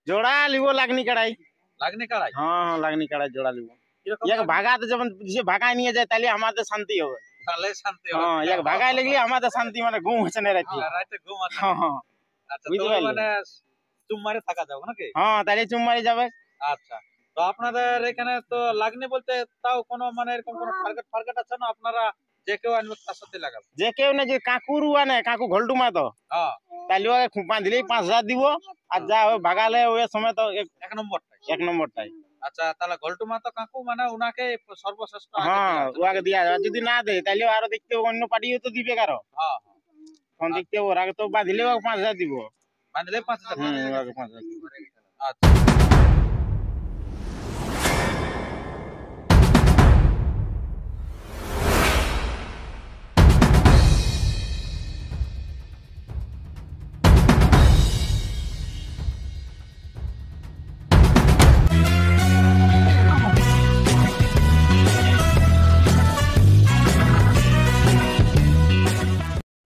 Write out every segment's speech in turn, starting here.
जोड़ा लिबो लागनी कड़ाई। লাগনি কাড়াই हाँ लागनी कड़ाई जोड़ा लिबो। কিরকম एक भागा तो जब जिसे भागा नहीं जाए ताली हमारे शांति हो। তাহলে শান্তি হবে हाँ एक भागा लगली हमारे शांति माने घूम चने रहती। রাতে ঘুম আসে हाँ हाँ আচ্ছা বুঝতে তো পারলে? মানে চুম্মারে থাকা যাবে নাকি हाँ ताली चुम्मारी जावे। আচ্ছা তো আপনাদের এখানে তো লাগনি বলতে তাও কোনো মানে এরকম কোনো টার্গেট ফার্গেট আছে না আপনারা যে কেউ আনবে তার সাথে লাগাবে जे केउ ने जे काकू रुआ ने काकू घोलटू मा तो হ্যাঁ ताली वाके खुपा दिले 5000 दिबो আর যা ওই ভাগালে ওই সময় তো এক নম্বরটাই एक नंबरটাই। আচ্ছা তাহলে গল্টু মাতো কাকু মানে উনাকে সর্বশ্রেষ্ঠ আগে হ্যাঁ দেওয়া আছে। ওয়াকে দিয়া যাবে যদি না দেয় তাহলে আরো দেখতে হবে অন্য পার্টিও তো দিবে কারো হ্যাঁ তখন দেখতে হবে ওর আগে তো বাঁধিলে ওকে 5000 দিব। বাঁধলে 5000 ওকে 5000 দিব। আচ্ছা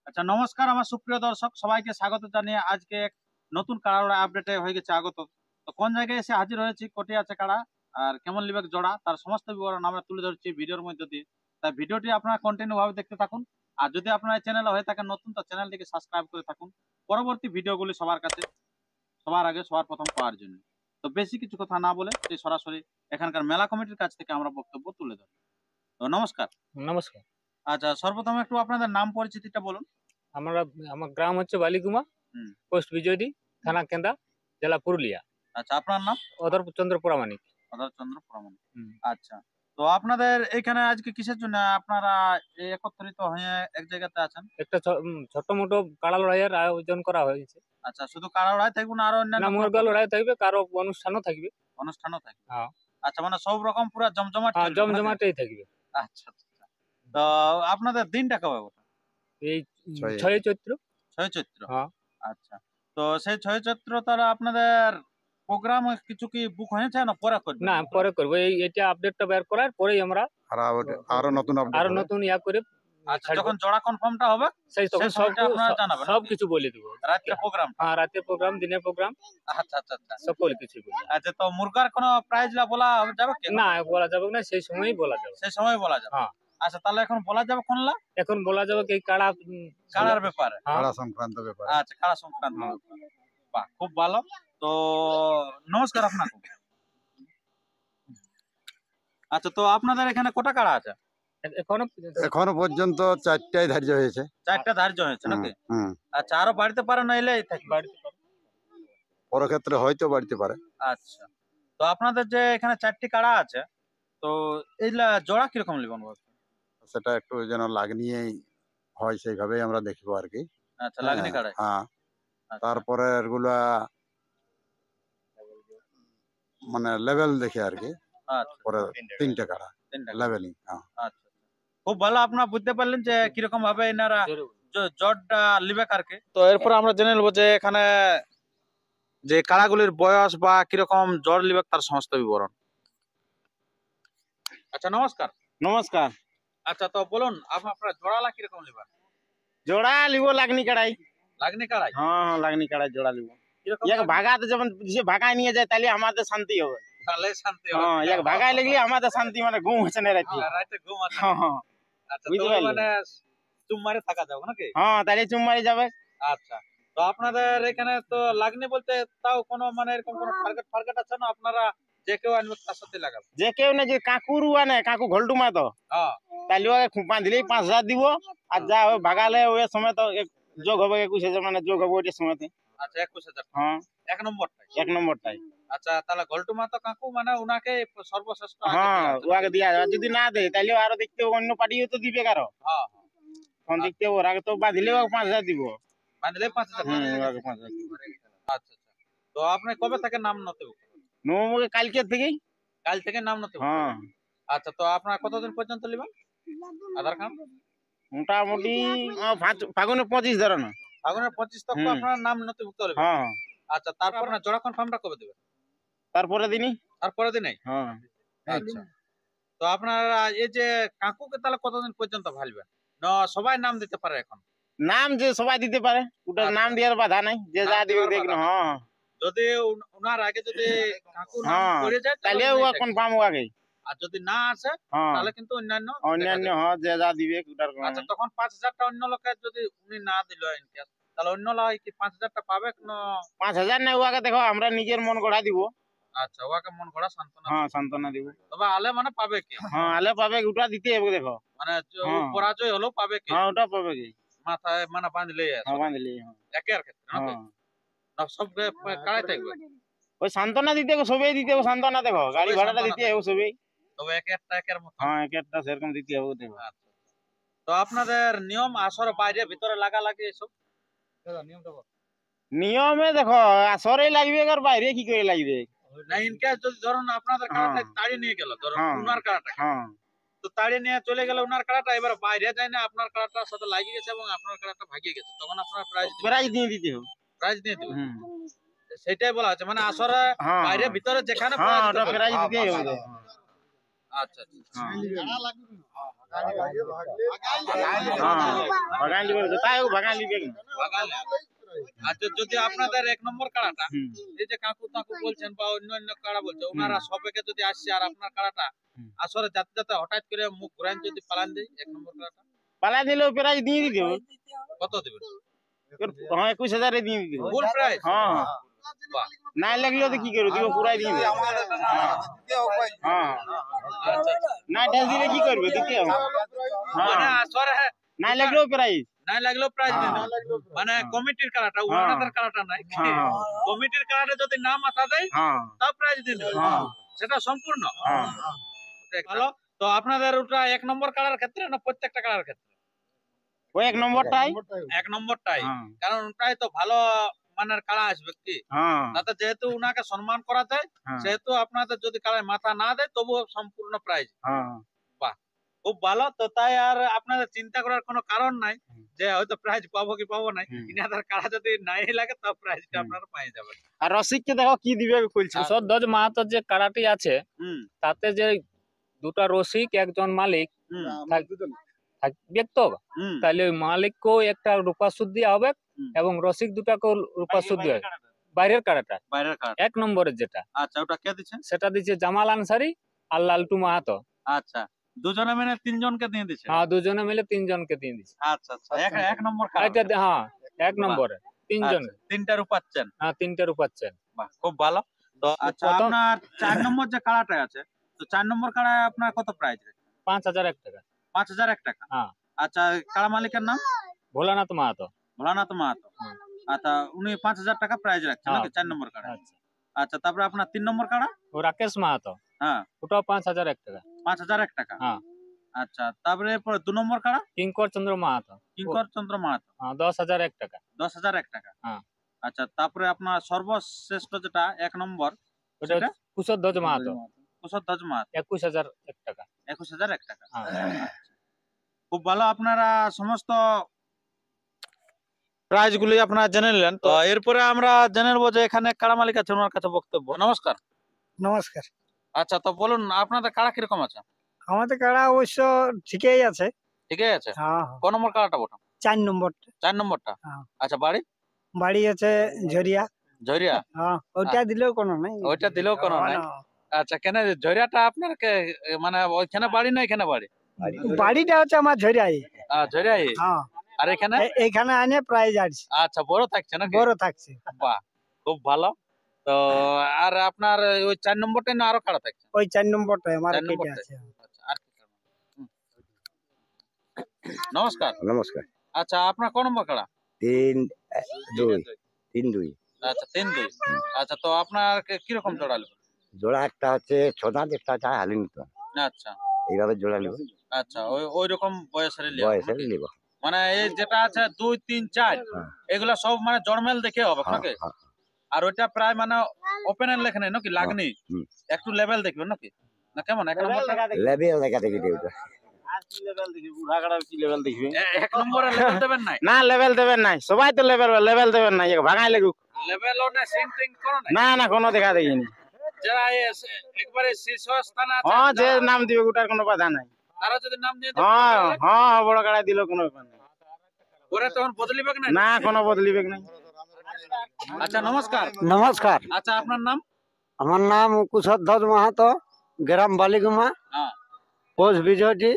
আচ্ছা নমস্কার আমার সুপ্রিয় দর্শক সবাইকে স্বাগত জানিয়ে আজকে এক নতুন কাড়া আপডেটে হয়ে গেছে আগত তো কোন জায়গায় এসে হাজির হয়েছি কোটি আছে কাড়া আর কেমন লিবেক জোড়া তার সমস্ত বিবরণ আমরা তুলে ধরছি ভিডিওর মধ্যে দিয়ে তাই ভিডিওটি আপনারা কন্টিনিউ ভাবে দেখতে থাকুন আর যদি আপনার এই চ্যানেলে হয়ে থাকেন নতুন তো চ্যানেলটিকে সাবস্ক্রাইব করে থাকুন পরবর্তী ভিডিওগুলি সবার কাছে সবার আগে সবার প্রথম পাওয়ার জন্য। তো বেশি কিছু কথা না বলে এই সরাসরি এখানকার মেলা কমিটির কাছ থেকে আমরা বক্তব্য তুলে ধরি। তো নমস্কার। নমস্কার। আচ্ছা সর্বপ্রথম একটু আপনাদের নাম পরিচিতিটা বলুন। আমার গ্রাম হচ্ছে বালিকুমা, পোস্ট বিজয়ডি, থানা কেন্দা, জেলা পুরুলিয়া। আচ্ছা আপনার নাম? অধর চন্দ্র প্রামাণিক। অধর চন্দ্র প্রামাণিক। আচ্ছা তো আপনাদের এখানে আজকে কিসের জন্য আপনারা একত্রিত হয়ে এক জায়গাতে আছেন? একটা ছোট মোটো কাড়া লড়াইয়ের আয়োজন করা হয়েছে। আচ্ছা শুধু কাড়া লড়াই থাকবে না আরো অন্যান্য? না মুরগা লড়াই থাকবে, কারো অনুষ্ঠানও থাকবে। অনুষ্ঠানও থাকবে? হ্যাঁ। আচ্ছা মানে সব রকম পুরো জমজমাট? হ্যাঁ জমজমাটই থাকবে। আচ্ছা আচ্ছা তো আপনাদের দিনটা কবে? এই 6 চৈত্র। 6 চৈত্র? হ্যাঁ। আচ্ছা তো সেই 6 চৈত্র তারা আপনাদের প্রোগ্রাম কিছু কি বুক হয়েছে না পরে করবে? না পরে করব, এটা আপডেটটা বের করার পরেই আমরা আরো নতুন ইয়া করে আচ্ছা যখন জোড়া কনফার্মটা হবে সেই তখন আপনারা জানাবেন? সব কিছু বলে দেব। রাতের প্রোগ্রাম? হ্যাঁ রাতের প্রোগ্রাম, দিনের প্রোগ্রাম। আচ্ছা আচ্ছা আচ্ছা সকল কিছু বলে। আচ্ছা তো মুরগার কোনো প্রাইস বলা যাবে কি? না বলা যাবে না, সেই সময়ই বলা যাবে। সেই সময় বলা যাবে? হ্যাঁ। আচ্ছা তাহলে এখন বলা যাবে কোনলা? এখন বলা যাবে কি কাড়ার ব্যাপারে? কাড়া সংক্রান্ত ব্যাপার। আচ্ছা কাড়া সংক্রান্ত ব্যাপার। বাহ খুব ভালো। তো নমস্কার আপনাকে। আচ্ছা তো আপনাদের এখানে কটা কাড়া আছে? এখনো পর্যন্ত 4টাই ধার্য হয়েছে। 4টা ধার্য হয়েছে নাকি? হুম। আচ্ছা আরো বাড়িতে পারে না এলেই থাকি? বাড়িতে পারে। পর ক্ষেত্রে হয়তো বাড়তে পারে। আচ্ছা তো আপনাদের যে এখানে 4টি কাড়া আছে তো এইগুলা জোড়া কিরকম নেবেন? সেটা একটু যেন লাগনিয়েই হয় সেইভাবেই আমরা দেখবো আর কি। আচ্ছা লাগনি কাড়া? হ্যাঁ। তারপরে এগুলা মানে লেভেল দেখে আর কি। আচ্ছা পরে 3টে কাড়া লেভেলিং। হ্যাঁ আচ্ছা খুব ভালো আপনারা বুঝতে পারলেন যে কিরকম ভাবে এনারা জটটা লিবে কারকে। তো এরপর আমরা জেনে নেবো যে এখানে যে কাড়াগুলির বয়স বা কিরকম জ্বর লিবে তার সমস্ত বিবরণ। আচ্ছা নমস্কার। নমস্কার। আচ্ছা তো বলুন আপনারা জোড়ালা কিরকম লিবেন? जोड़ा लिबो लागनी कड़ाई। লাগনি কাড়াই? हाँ लागनी कड़ाई जोड़ा लिबो। কিরকম एक भागा तो जब जिसे भागा नहीं जाए ताली हमारे शांति हो। তাহলে শান্তি হবে? हाँ एक भागा लगली हमारे शांति माने घूम चने रहती। রাতে ঘুম আসে? हाँ हाँ আচ্ছা বুঝতে তো পারলে? মানে চুম্মারে থাকা যাবে নাকি? हाँ ताली चुम्मारी जावे। আচ্ছা তো আপনাদের এখানে তো লাগনি বলতে তাও কোনো মানে এরকম কোনো টার্গেট ফার্গেট আছে না আপনারা যে কেউ আনবে তার সাথে লাগাবে? যে কেউ ने जे काकू रुआ ने काकू घोलटू मा तो হ্যাঁ ताली वाके खुपा दिले 5000 দিব আর যা ওই ভাগালে ওই সময় তো এক যোগ হবে 21000 মানে যোগ হবে ওই সময়তে। আচ্ছা 21000। হ্যাঁ এক নম্বরটাই? এক নম্বরটাই। আচ্ছা তাহলে গল্টু মাতো কাকু মানে উনাকে সর্বশ্রেষ্ঠ আগে হ্যাঁ দেওয়া আছে। ওয়াকে দিয়া যাবে যদি না দেয় তাহলে আরো দেখতে হবে অন্য পার্টিও তো দিবে কারো হ্যাঁ তখন দেখতে হবে ওর আগে তো বাঁধিলে ওকে 5000 দিব। বাঁধলে 5000? ওকে 5000 দিব। আচ্ছা আচ্ছা তো আপনি কবে থেকে নাম নথিভুক্ত করবেন? নবমকে কালকে থেকেই। কাল থেকে নাম নথিভুক্ত? হ্যাঁ। আচ্ছা তো আপনারা কতদিন পর্যন্ত নেবেন আধার কার্ড? মোটামুটি ফাগুনের 25 ধরো না। ফাগুনের 25 তক আপনারা নাম নথিভুক্ত করবেন? হ্যাঁ। আচ্ছা তারপর না জোড়া কনফার্মটা কবে দেবেন? তারপরে দিনই। তারপরে দিনে? হ্যাঁ। আচ্ছা তো আপনারা এই যে কাকুকে তাহলে কতদিন পর্যন্ত ভালবেন না সবাই নাম দিতে পারে এখন? নাম যে সবাই দিতে পারে ওটা নাম দেওয়ার বাধা নাই যে যা দিবে দেখনো। হ্যাঁ যদি উনার আগে যদি কাকু নাম হ্যাঁ, করে যায় তাহলে তাহলে ও নেই থাকে। কনফার্ম আগে। আর যদি না আসে হ্যাঁ, তাহলে কিন্তু অন্যান্য দেখা অন্যান্য যাবে। হ্যাঁ যে যা দিবে ওটার কোনো আচ্ছা নাই। তখন 5,000টা অন্য লোকের যদি উনি না দিল ইনকেস তাহলে অন্য লোক কি 5,000টা পাবে না? 5,000 নাই ওকে দেখো আমরা নিজের মন গড়া দিব। আচ্ছা ওকে মন করা সান্ত্বনা হ্যাঁ, দিবে। সান্ত্বনা দিব। তবে আলে মানে পাবে কি? হ্যাঁ, আলে পাবে ওটা দিতে হবে দেখো। মানে ও হ্যাঁ। পরাজয় হলো পাবে কি? হ্যাঁ, ওটা পাবে কি। মাথায় মানে বাঁধলে হ্যাঁ, বাঁধলি। হ্যাঁ, একের ক্ষেত্রে নাকি? হ্যাঁ। না সব কাড়াই থাকবে। ওই সান্ত্বনা দিতে হবে, সবই দিতে হবে সান্ত্বনা দেখো। গাড়ি সবই ভাড়াটা সান্ত্বনা দিতে হবে সবই। তবে একের মতো। হ্যাঁ, এক একটা সেরকম দিতে হবে দেখো। আচ্ছা। তো আপনাদের নিয়ম আসর বাইরে ভিতরে লাগালাগি এসব নিয়মে দেখো আসরে লাগবে আর বাইরে কি করে লাগবে। না ইনকেস যদি ধরুন আপনাদের কাড়াটা তাড়ি নিয়ে গেল ধরুন হ্যাঁ। উনার কাড়াটা হ্যাঁ, তো তাড়ি নিয়ে চলে গেল উনার কাড়াটা এবার বাইরে যায় না আপনার কাড়াটার সাথে লাগিয়ে গেছে এবং আপনার কাড়াটা ভাগিয়ে গেছে তখন আপনার প্রাইজ প্রাইজ দিয়ে দিতে হবে। দিয়ে দেবে হুম। সেটাই বলা হচ্ছে মানে আসরে হ্যাঁ, বাইরে ভিতরে যেখানে হ্যাঁ, prize ওটা দেবে। প্রাইজ দিতে হবে তো। আচ্ছা আচ্ছা। হ্যাঁ, বাগান লিবে তো তাই বাগান লিবে না। বাগালে। আচ্ছা যদি আপনাদের 1 নম্বর কাড়াটা হুম। এই যে কাকু বলছেন বা অন্য কাড়া বলছে ওনারা সবেকে যদি আসছে আর আপনার কাড়াটা হুম। আসরে যাতে যাতে হঠাৎ করে মুখ ঘুরান যদি পালান দেয় 1 নম্বর কাড়াটা পালা দিলেও প্রাইজ দিয়ে দিতে হবে। কত দিবেন? হ্যাঁ, 21,000 দিয়ে দিতে হবে। ফুল প্রাইস? হ্যাঁ, বাহ। নাই লাগলেও তো কি করবে দিব পুরাই দিয়ে দিবে। হ্যাঁ, হ্যাঁ। আচ্ছা আচ্ছা। নাই ঢেল দিলে কি করবে দিতে হবে। মানে হ্যাঁ, আসরে নাই লাগলেও প্রাইজ। নাই লাগলেও প্রাইজ দিন হ্যাঁ। মানে কমিটির কাড়াটা হ্যাঁ। ওনাদের কাড়াটা নাই হ্যাঁ। কমিটির কাড়াটা যদি না মাথা দেয় হ্যাঁ, তাও প্রাইজ দিন হ্যাঁ। সেটা সম্পূর্ণ হ্যাঁ। ভালো। তো আপনাদের ওটা 1 নম্বর কাড়ার ক্ষেত্রে না প্রত্যেকটা কাড়ার ক্ষেত্রে? ওই 1 নম্বরটাই। 1 নম্বরটাই হ্যাঁ, কারণ ওটাই তো ভালো মানের কাড়া আসবে কি হ্যাঁ, তাতে যেহেতু উনাকে সম্মান করা যায় হ্যাঁ, সেহেতু আপনাদের যদি কাড়ায় মাথা না দেয় তবুও সম্পূর্ণ প্রাইজ হ্যাঁ। খুব ভালো। তো তাই আর আপনাদের চিন্তা করার কোনো কারণ নাই যে হয়তো প্রাইজ পাবো কি পাবো না হুম। ইনাদের কাড়া যদি নাই লাগে তাও প্রাইজটা হুম। আপনারা পেয়ে যাবেন। আর রসিককে দেখো কি দিবে কইছে। কুশধ্বজ মাহাতোর যে কাড়াটি আছে হুম তাতে যে দুটা রসিক একজন মালিক হুম থাকবে তো হুম তাহলে ওই মালিককেও একটা রূপা সুদ দেওয়া হবে হুম। এবং রসিক দুটাকেও রূপা সুদ দেওয়া হবে। বাইরের কাড়াটা বাইরের কাড়া 1 নম্বরের যেটা আচ্ছা ওটা কে দিচ্ছেন? সেটা দিচ্ছে জামাল আনসারি আর লালটু মাহাতো। আচ্ছা দুজনে মিলে 3 জনকে দিয়ে দিচ্ছে। হ্যাঁ, দুজনে মিলে 3 জনকে দিয়ে দিচ্ছে। আচ্ছা আচ্ছা এক নম্বর কাড়া এটা হ্যাঁ 1 নম্বরে 3 জন। আচ্ছা, 3টা রূপাচ্ছেন। হ্যাঁ, 3টে রূপাচ্ছেন। বাহ খুব ভালো। তো আচ্ছা প্রথম- আপনার 4 নম্বর যে কাড়াটা আছে তো 4 নম্বর কাড়ায় আপনার কত প্রাইজ? 5,001 টাকা। 5,001 টাকা। হ্যাঁ। আচ্ছা কাড়া মালিকের নাম? ভোলানাথ মাহাতো। ভোলানাথ মাহাতো। হুম। আচ্ছা উনি 5,000 টাকা প্রাইজ রাখছেন হ্যাঁ। নাকি 4 নম্বর কাড়া? আচ্ছা, আচ্ছা তারপরে আপনার 3 নম্বর কাড়া? ও রাকেশ মাহাতো, হ্যাঁ ওটাও 5,001 টাকা। 5,001 টাকা। হ্যাঁ। আচ্ছা তারপরে এরপর 2 নম্বর কাড়া? কিঙ্কর চন্দ্র মাহাতো, কিঙ্কর চন্দ্র মাহাতো। হ্যাঁ 10,001 টাকা। 10,001 টাকা। হ্যাঁ। আচ্ছা তারপরে আপনার সর্বশ্রেষ্ঠ যেটা 1 নম্বর ওটা সেটা? কুশধ্বজ মাহাতো, কুশধ্বজ মাহাতো 21,001 টাকা। 21,001 টাকা। হ্যাঁ। খুব ভালো আপনারা সমস্ত প্রাইজ গুলি আপনারা জেনে নিলেন। তো এরপরে আমরা জেনে নেবো যে এখানে কাড়া মালিক আছে ওনার কাছে বক্তব্য। নমস্কার। নমস্কার। আচ্ছা তো বলুন আপনাদের কাড়া কিরকম আছে? আমাদের কাড়া অবশ্য ঠিকই আছে। ঠিকই আছে। হ্যাঁ, ক নম্বর কাড়াটা বটে? 4 নম্বর। 4 নম্বরটা। হ্যাঁ। আচ্ছা বাড়ি? বাড়ি আছে ঝরিয়া। ঝরিয়া? হ্যাঁ, ওইটা দিলেও কোনো নাই। ওইটা দিলেও কোনো নাই। আচ্ছা কেন ঝরিয়াটা আপনার মানে ওইখানে বাড়ি না এখানে বাড়ি? বাড়িটা হচ্ছে আমার ঝরিয়াই। ঝরিয়াই। হ্যাঁ, আর এখানে? এখানে আনে প্রাইজ আছে। আচ্ছা বড় থাকছে নাকি? বড় থাকছে। বাহ খুব ভালো। তো আর আপনার ওই 4 নম্বরটা না আরো কাড়া থাকছে? ওই 4 নম্বরটা আমার 4 কেটে নম্বরটা। আছে। আচ্ছা আর কি কাড়া? নমস্কার। নমস্কার। আচ্ছা আপনার ক নম্বর কাড়া? 3-2 আচ্ছা 3-2। আচ্ছা তো আপনার কিরকম জোড়ালো? জোড়া একটা হচ্ছে ছোদাঁত, একটা হচ্ছে হালিমত। আচ্ছা এইভাবে জোড়া নিব, আচ্ছা ওই রকম বয়সের লিয়া বয়সের নিব। মানে এই যেটা আছে 2, 3, 4 হ্যাঁ। এগুলা সব মানে জড়মেল দেখে হবে হ্যাঁ, নাকি? হ্যাঁ, আর ওইটা প্রায় মানে ওপেনের লেখা নেই নাকি লাগনি হুম। একটু লেভেল দেখবেন নাকি না কেমন? 1 নম্বরটা লেবেল দেখা দেখি দেউটা। আর কি লেভেল দেখবি বুড়া কাড়ার কি লেভেল দেখবি। 1 নম্বরে লেভেল দেবেন নাই? না লেভেল দেবেন নাই, সবাই তো লেভেল দেবেন নাই, ভাঙাই লাগুক। লেভেল ওনে সেন্টিং করো নাই না না কোনো দেখা দেখিনি। যারা একবারে শীর্ষ স্থানে আছে হ্যাঁ যে নাম দিবে ওটার কোনো বাধা নাই। তারা যদি নাম দিয়ে দেয় হ্যাঁ হ্যাঁ বড় কাড়াই দিল কোনো ব্যাপার নাই। ওরা তখন বদলিবে না? না কোনো বদলিবে নাই। আচ্ছা নমস্কার। নমস্কার, আচ্ছা আপনার নাম? আমার নাম কুশধ্বজ মাহাতো, গ্রাম বালিগুমা, হ্যাঁ। পোস্ট বিজয়টি,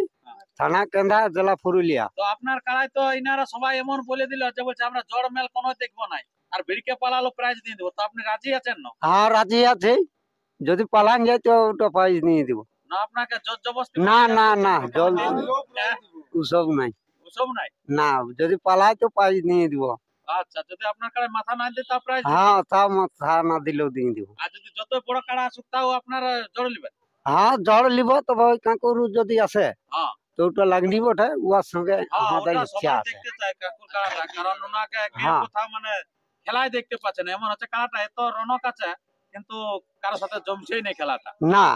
থানা কেন্দা, জেলা পুরুলিয়া। তো আপনার কাড়ায় তো ইনারা সবাই এমন বলে দিল যে বলছে আমরা জড় মেল কোনো দেখবো নাই, আর ভিড়কে পালালো প্রাইজ দিয়ে দেবো, তো আপনি রাজি আছেন না? হ্যাঁ রাজি আছে, যদি পালান যায় তো ওটা প্রাইজ নিয়ে দিব। না আপনাকে জোর জবরদস্তি না না না, জল হ্যাঁ, ওসব নাই। ওসব নাই। না, যদি পালায় তো প্রাইজ নিয়ে দিব। আচ্ছা যদি আপনার কাড়ায় মাথা না দিতে প্রাইজ, হ্যাঁ, তা মাথা না দিলেও দিয়ে দিব। আর যদি যত বড় কাড়া আসুক তাও আপনারা জড় নেবেন? হ্যাঁ, জড় লিব, তবে ওই কাকুর যদি আছে হ্যাঁ তো ওটা লাগনি বটে, উয়ার সঙ্গে হ্যাঁ, আমাদের ওটা ইচ্ছা সবাই আছে। দেখতে চায় কাকুর কাড়াটা, কারণ ওনাকে কেউ হ্যাঁ। কোথাও মানে খেলায় দেখতে পাচ্ছে না, এমন হচ্ছে কাড়াটা এত রনক আছে কিন্তু কারোর সাথে জমছেই নেই খেলাটা। না,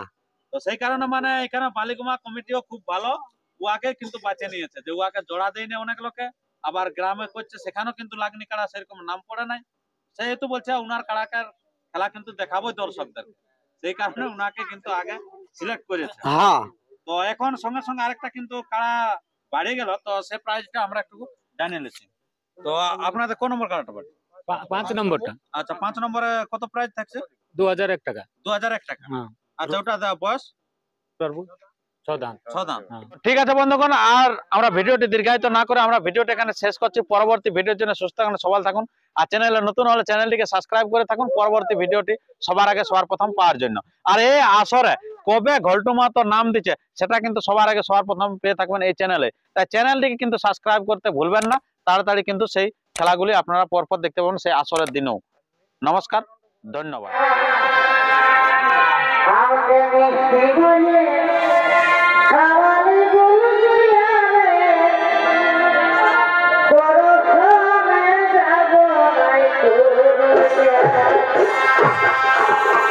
তো সেই কারণে মানে এখানে বালিগুমা কমিটিও খুব ভালো, উয়াকে কিন্তু বাঁচে নিয়েছে, যে উয়াকে জোড়া দেয়নি অনেক লোকে, আবার গ্রামে করছে সেখানেও কিন্তু লাগনি কাড়া সেরকম নাম পড়ে নাই, সেহেতু বলছে উনার কাড়াকার খেলা কিন্তু দেখাবোই দর্শকদের, সেই কারণে উনাকে কিন্তু আগে সিলেক্ট করেছে। হ্যাঁ তো এখন সঙ্গে সঙ্গে আরেকটা কিন্তু কাড়া বাড়ে গেল, তো সে প্রাইজটা আমরা একটু জানিয়ে নিচ্ছি। তো আপনাদের কোন নম্বর কাড়াটা বাড়ে? 5 নম্বরটা আচ্ছা 5 নম্বরে কত প্রাইজ থাকছে? 2001 টাকা। 2001 টাকা। হ্যাঁ। আচ্ছা ওটা বয়স? করবো 6 দান। 6 দাম। হ্যাঁ। ঠিক আছে বন্ধুগণ, আর আমরা ভিডিওটি দীর্ঘায়িত না করে আমরা ভিডিওটা এখানে শেষ করছি। পরবর্তী ভিডিওর জন্য সুস্থ থাকুন, সবাই থাকুন, আর চ্যানেলে নতুন হলে চ্যানেলটিকে সাবস্ক্রাইব করে থাকুন পরবর্তী ভিডিওটি সবার আগে সবার প্রথম পাওয়ার জন্য। আর এই আসরে কবে ঘল্টু মাহাতো নাম দিচ্ছে সেটা কিন্তু সবার আগে সবার প্রথম পেয়ে থাকবেন এই চ্যানেলে, তাই চ্যানেলটিকে কিন্তু সাবস্ক্রাইব করতে ভুলবেন না। তাড়াতাড়ি কিন্তু সেই খেলাগুলি আপনারা পরপর দেখতে পাবেন সেই আসরের দিনেও। নমস্কার, ধন্যবাদ। Thank you.